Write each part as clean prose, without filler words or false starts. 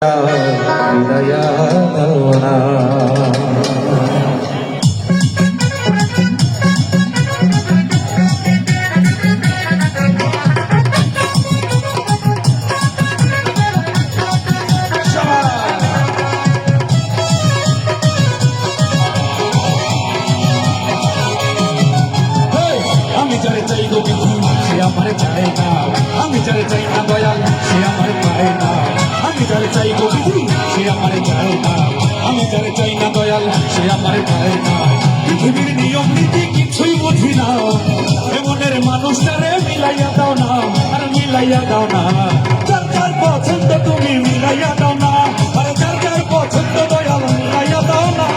মিলাইয়া দাও না। আমি যারে চাই গো বিধু সে আমার চায় না, আমি যারে চাই না দয়াল সে আমার পায় না। আমি যারে চাই গো বিধু সে আমার চায় না, আমি যারে চাই না দয়াল সে আমার পায় না। পৃথিবীর নিয়ম নীতি কিছুই বুঝি না, এমনের মানুষটারে মিলাইয়া দাও না, আর মিলাইয়া দাও না। যার যার পছন্দ তুমি মিলাইয়া দাও না, আর যার যার পছন্দ দয়াল মিলাইয়া দাও না।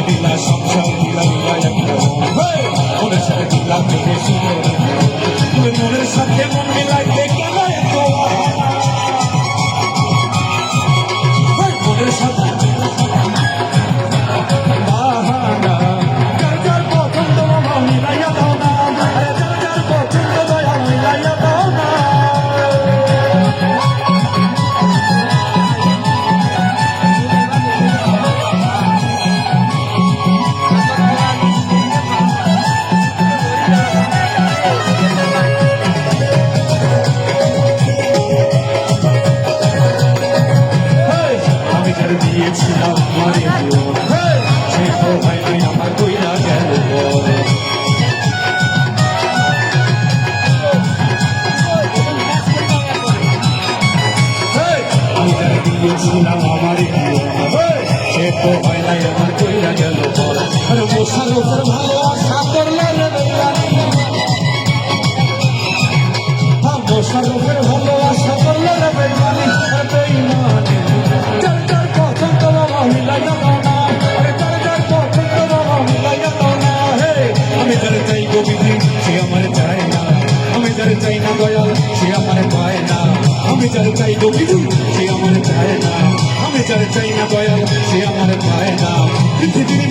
দিলা সংসার দিলা মনের সাথে দিলা তুমি মনের সাথে মন মিলাইতে কেন মনের সাথে যার যার পছন্দ মিলাইয়া দাও না, যার যার পছন্দ দয়া মিলাইয়া দাও না। দিয়েছিলাম মারে সে তো ভাই আমার কইরা গেল। আমি যারা দিয়েছিলাম আমার সে তো ভাই নাই আমার কইরা গেল। আর মশার উপর ভালোবাসা করলে মশার উপর ভালোবাসা করলে বেইমানি বেইমানি। যার যার পছন্দ বাবা মিলাইয়া দাও না, আরে যার যার পছন্দ বাবা মিলাইয়া দাও না। হে আমি যারে চাই গো বিধি সে আমার চায় না, আমি যারে চাই না দয়াল সে আমার পায় না। আমি যারে চাই গো বিধি সে আমার চায় না, আমি যারে চাই না দয়াল সে আমার পায় না। পৃথিবীর